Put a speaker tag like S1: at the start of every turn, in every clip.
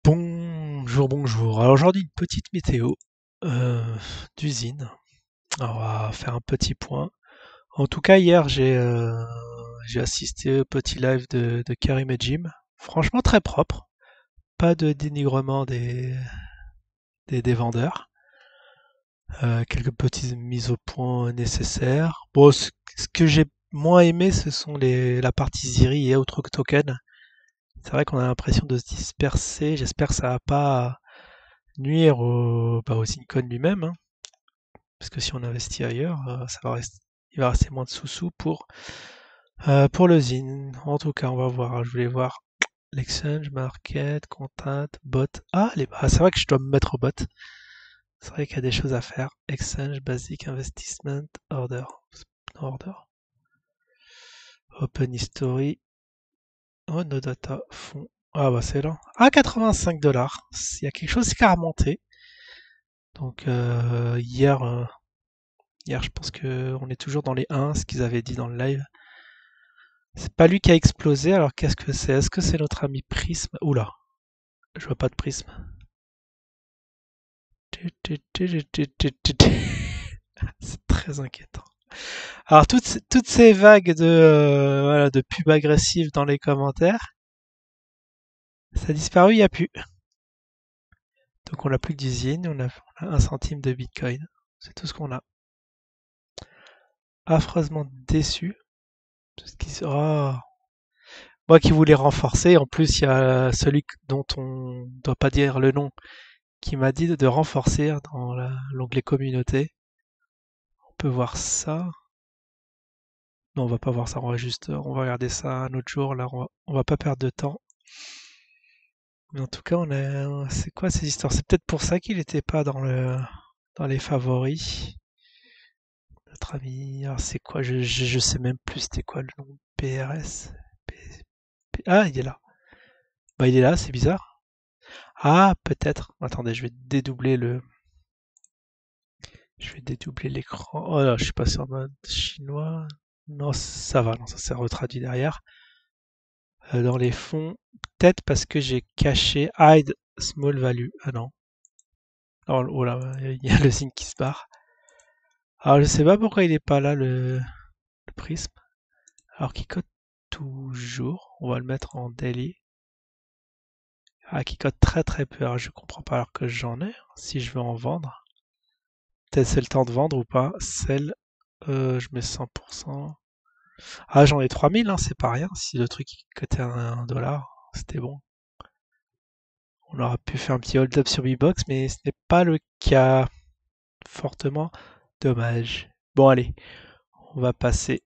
S1: Bonjour, bonjour. Alors aujourd'hui, une petite météo euh, d'usine. Alors, on va faire un petit point. En tout cas, hier, j'ai assisté au petit live de Karim et Jim. Franchement, très propre. Pas de dénigrement des vendeurs. Quelques petites mises au point nécessaires. Bon, ce que j'ai moins aimé, ce sont la partie Ziri et autres tokens. C'est vrai qu'on a l'impression de se disperser. J'espère que ça va pas nuire au Zincon lui-même, hein, parce que si on investit ailleurs, il va rester moins de sous-sous pour le Zin. En tout cas, on va voir. Je voulais voir l'exchange, market, contact, bot. C'est vrai que je dois me mettre au bot. C'est vrai qu'il y a des choses à faire. Exchange, basic, investment, order. Order. Open history. Oh, no data. Fond. Ah bah c'est là. Ah, 85 $. Il y a quelque chose qui a remonté. Donc hier, je pense qu'on est toujours dans les 1, ce qu'ils avaient dit dans le live. C'est pas lui qui a explosé, alors qu'est-ce que c'est? Est-ce que c'est notre ami Prism? Oula, je vois pas de Prism. C'est très inquiétant. Alors toutes ces vagues voilà, de pubs agressives dans les commentaires, ça a disparu, il n'y a plus. Donc on n'a plus que du Zine, on a 1 centime de Bitcoin. C'est tout ce qu'on a. Affreusement déçu. Moi qui voulais renforcer, en plus il y a celui dont on doit pas dire le nom qui m'a dit de renforcer dans l'onglet communauté. On peut voir ça. Non, on va pas voir ça, on va regarder ça un autre jour. Là, on va pas perdre de temps. Mais en tout cas, c'est quoi ces histoires? C'est peut-être pour ça qu'il n'était pas dans les favoris. Notre ami, alors c'est quoi? Je sais même plus c'était quoi le nom. PRS. Ah, il est là. Bah, il est là, c'est bizarre. Ah, peut-être. Attendez, je vais dédoubler l'écran. Oh là, je suis passé en mode chinois. Non, ça va, non, ça s'est retraduit derrière. Dans les fonds, peut-être parce que j'ai caché hide small value. Ah non. Oh là, il y a le signe qui se barre. Alors je sais pas pourquoi il est pas là le prisme. Alors qu'il code toujours. On va le mettre en daily. Ah, qui code très très peu. Alors je comprends pas alors que j'en ai. Si je veux en vendre. Peut-être c'est le temps de vendre ou pas. Celle, je mets 100%. Ah, j'en ai 3000, hein, c'est pas rien. Si le truc cotait un dollar, c'était bon. On aurait pu faire un petit hold-up sur B-Box, mais ce n'est pas le cas. Fortement dommage. Bon, allez, on va passer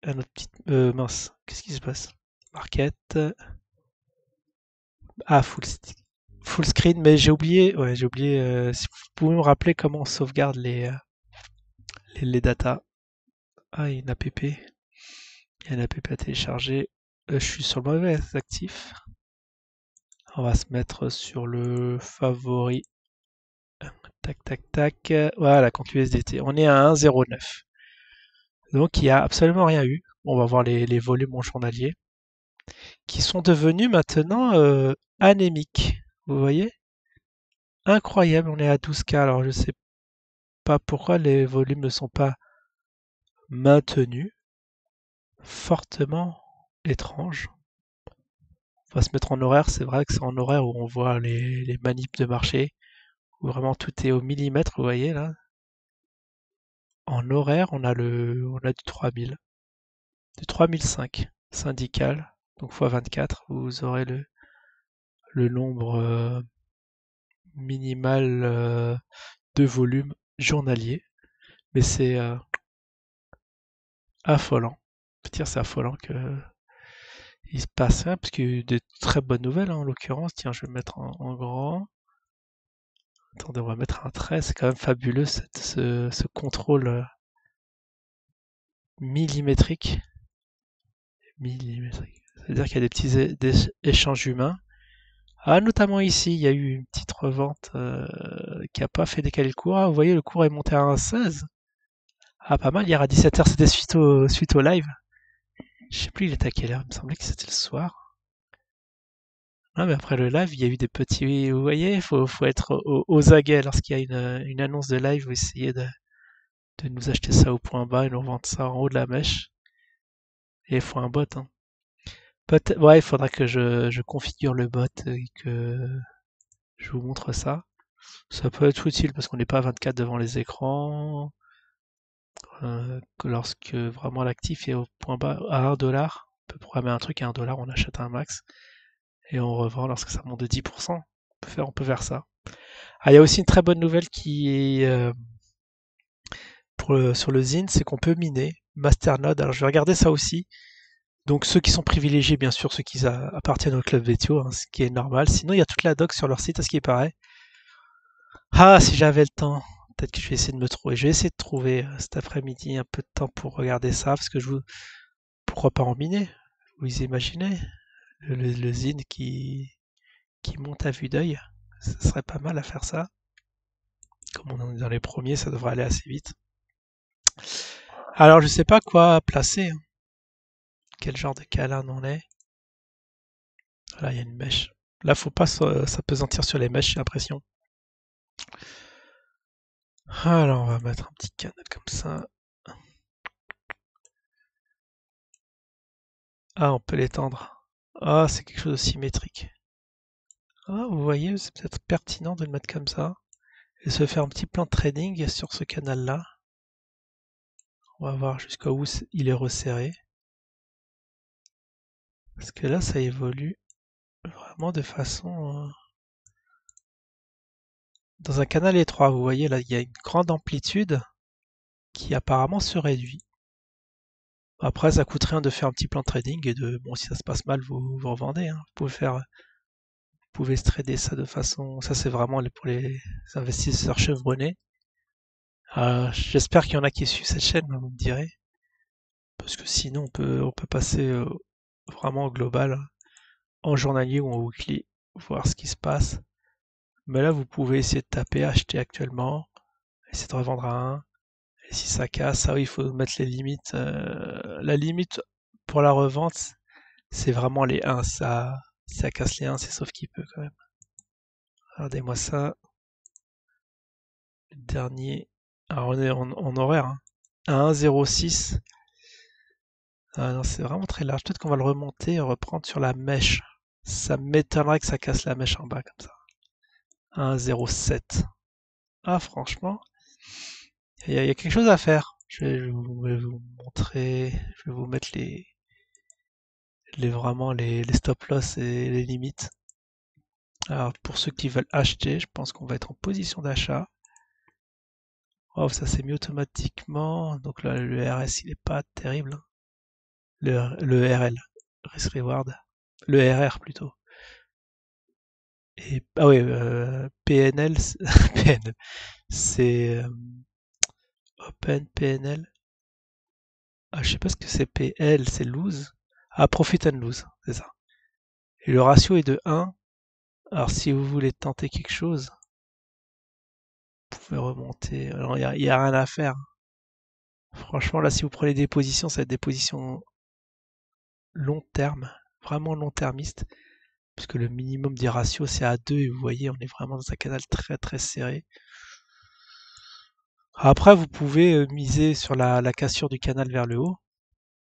S1: à notre petite. Mince, qu'est-ce qui se passe? Market. Ah, full screen, mais j'ai oublié. Ouais, j'ai oublié. Si vous pouvez me rappeler comment on sauvegarde les datas. Ah, il y a une app. Il y a une app à télécharger. Je suis sur le mauvais actif. On va se mettre sur le favori. Tac, tac, tac. Voilà, compte USDT. On est à 1,09. Donc, il n'y a absolument rien eu. On va voir les volumes en journalier qui sont devenus maintenant anémiques. Vous voyez? Incroyable, on est à 12K. Alors, je sais pas pourquoi les volumes ne sont pas maintenus. Fortement étrange. On va se mettre en horaire. C'est vrai que c'est en horaire où on voit les manips de marché, où vraiment tout est au millimètre. Vous voyez là? En horaire, on a du 3000, du 3005 syndical, donc x 24, vous aurez le nombre minimal de volume journalier. Mais c'est affolant. Je veux dire, c'est affolant que il se passe rien, parce qu'il y a eu de très bonnes nouvelles, hein, en l'occurrence. Tiens, je vais le mettre en grand. Attendez, on va mettre un trait. C'est quand même fabuleux ce contrôle millimétrique. Millimétrique. C'est-à-dire qu'il y a des petits échanges humains. Ah, notamment ici, il y a eu une petite revente qui n'a pas fait décaler le cours. Ah, vous voyez, le cours est monté à 1,16. Ah, pas mal. Hier à 17h, c'était suite au live. Je sais plus, il était à quelle heure? Il me semblait que c'était le soir. Ah, mais après le live, il y a eu des petits. Vous voyez, faut être aux aguets lorsqu'il y a une annonce de live. Vous essayez de nous acheter ça au point bas et nous revendre ça en haut de la mèche. Et il faut un bot, hein. Ouais, il faudra que je configure le bot et que je vous montre ça. Ça peut être utile parce qu'on n'est pas à 24 devant les écrans. Que lorsque vraiment l'actif est au point bas à 1 $, on peut programmer un truc à 1 $, on achète un max et on revend lorsque ça monte de 10%. On peut faire ça. Ah, il y a aussi une très bonne nouvelle qui est sur le Zine, c'est qu'on peut miner Masternode. Alors je vais regarder ça aussi. Donc ceux qui sont privilégiés, bien sûr, ceux qui appartiennent au club Vetio, hein, ce qui est normal. Sinon, il y a toute la doc sur leur site, à ce qui paraît. Ah, si j'avais le temps, peut-être que je vais essayer de me trouver. Je vais essayer de trouver cet après-midi un peu de temps pour regarder ça, parce que pourquoi pas en miner? Vous imaginez? Le Zine qui monte à vue d'œil. Ce serait pas mal à faire ça. Comme on en est dans les premiers, ça devrait aller assez vite. Alors, je sais pas quoi placer, hein. Quel genre de câlin on est. Là, il y a une mèche. Là, faut pas s'apesantir sur les mèches, j'ai l'impression. Alors, on va mettre un petit canal comme ça. Ah, on peut l'étendre. Ah, c'est quelque chose de symétrique. Ah, vous voyez, c'est peut-être pertinent de le mettre comme ça. Et se faire un petit plan de trading sur ce canal-là. On va voir jusqu'à où il est resserré. Parce que là, ça évolue vraiment de façon... Dans un canal étroit, vous voyez, là, il y a une grande amplitude qui apparemment se réduit. Après, ça coûte rien de faire un petit plan de trading et bon, si ça se passe mal, vous revendez, hein. Vous pouvez se trader ça de façon, ça c'est vraiment pour les investisseurs chevronnés. J'espère qu'il y en a qui suivent cette chaîne, vous me direz, parce que sinon on peut passer vraiment au global, en journalier ou en weekly, voir ce qui se passe. Mais là, vous pouvez essayer de taper acheter actuellement, essayer de revendre à 1. Et si ça casse, ah oui, il faut mettre les limites. La limite pour la revente, c'est vraiment les 1. Si ça casse les 1, c'est sauf qu'il peut quand même. Regardez-moi ça. Le dernier. Alors on est en horaire, hein. À 1,06. Ah non, c'est vraiment très large. Peut-être qu'on va le remonter et reprendre sur la mèche. Ça m'étonnerait que ça casse la mèche en bas comme ça. 1,07. Ah, franchement, il y a quelque chose à faire. Je vais vous montrer. Je vais vous mettre vraiment les stop loss et les limites. Alors, pour ceux qui veulent acheter, je pense qu'on va être en position d'achat. Oh, ça s'est mis automatiquement. Donc là, le RS, il est pas terrible, hein. Le RL, Risk Reward. Le RR plutôt. Et, ah oui, PNL, PNL, c'est Open PNL. Ah, je sais pas ce que c'est PL, c'est lose. Ah, Profit and Lose, c'est ça. Et le ratio est de 1. Alors, si vous voulez tenter quelque chose, vous pouvez remonter. Alors, y a rien à faire. Franchement, là, si vous prenez des positions, ça va être des positions long terme, vraiment long termiste, puisque le minimum des ratios c'est à 2 et vous voyez, on est vraiment dans un canal très très serré. Après, vous pouvez miser sur la cassure du canal vers le haut,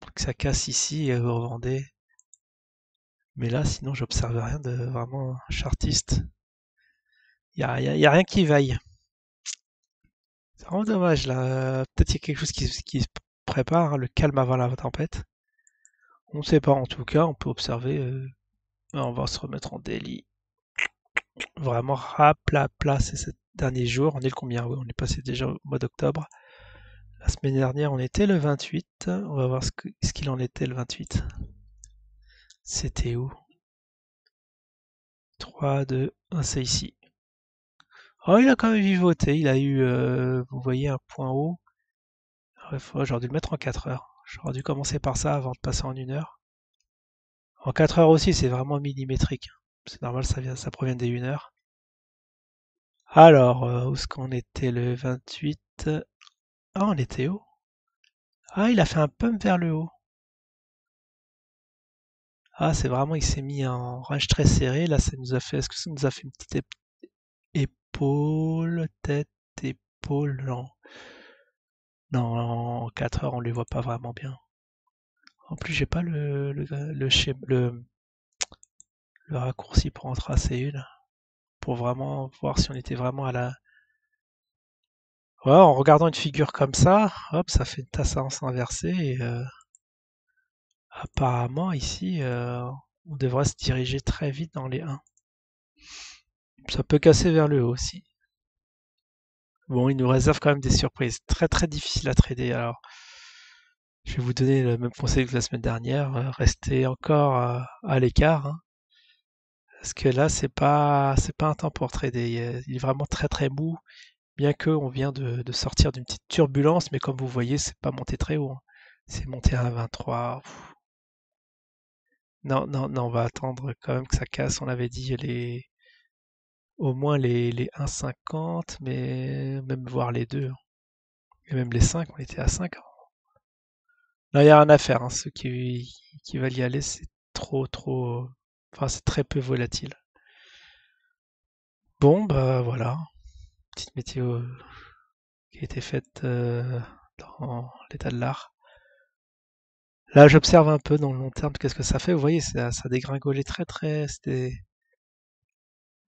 S1: pour que ça casse ici et vous revendez. Mais là, sinon, j'observe rien de vraiment chartiste. Y a rien qui vaille. C'est vraiment dommage là. Peut-être qu'il y a quelque chose qui se prépare, le calme avant la tempête. On ne sait pas en tout cas, on peut observer. On va se remettre en daily. Vraiment plat ces derniers jours. On est le combien? Oui, on est passé déjà au mois d'octobre. La semaine dernière, on était le 28. On va voir ce qu'il en était le 28. C'était où? 3, 2, 1, c'est ici. Oh, il a quand même vivoté. Il a eu, vous voyez, un point haut. J'aurais dû le mettre en 4 heures. J'aurais dû commencer par ça avant de passer en 1 heure. En 4 heures aussi, c'est vraiment millimétrique. C'est normal, ça provient des 1 heure. Alors, où est-ce qu'on était le 28? Ah, on était où? Ah, il a fait un pump vers le haut. Ah, c'est vraiment, il s'est mis en range très serré. Là, ça nous a fait, est-ce que ça nous a fait une petite épaule, tête, épaule? Non. Non, en 4 heures, on les voit pas vraiment bien. En plus, j'ai pas le raccourci pour en tracer une, pour vraiment voir si on était vraiment à la. Ouais, en regardant une figure comme ça, hop, ça fait une tasse à sens inversée et apparemment ici, on devrait se diriger très vite dans les 1. Ça peut casser vers le haut aussi. Bon, il nous réserve quand même des surprises très très difficiles à trader. Alors, je vais vous donner le même conseil que la semaine dernière, restez encore à l'écart, hein, parce que là, c'est pas un temps pour trader. Il est vraiment très très mou, bien que on vient de sortir d'une petite turbulence, mais comme vous voyez, c'est pas monté très haut, hein. C'est monté à 23. Non, non, non, on va attendre quand même que ça casse. On avait dit au moins les 1,50, mais même voir les deux, hein. Et même les 5, on était à 5. Là, il y a rien à faire, hein. Ceux qui veulent y aller, c'est trop, trop. Enfin, c'est très peu volatile. Bon, bah voilà. Petite météo qui a été faite dans l'état de l'art. Là, j'observe un peu dans le long terme qu'est-ce que ça fait. Vous voyez, ça a dégringolé très, très. C'était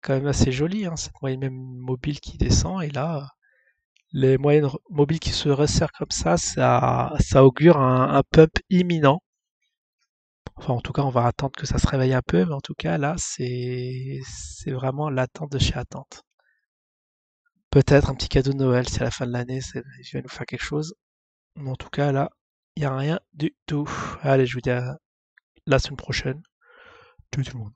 S1: quand même assez joli, hein, cette moyenne même mobile qui descend. Et là, les moyennes mobiles qui se resserrent comme ça augure un pump imminent. Enfin, en tout cas, on va attendre que ça se réveille un peu, mais en tout cas, là, c'est vraiment l'attente de chez attente. Peut-être un petit cadeau de Noël si à la fin de l'année, je vais nous faire quelque chose. Mais en tout cas, là, il n'y a rien du tout. Allez, je vous dis à la semaine prochaine. Tout le monde.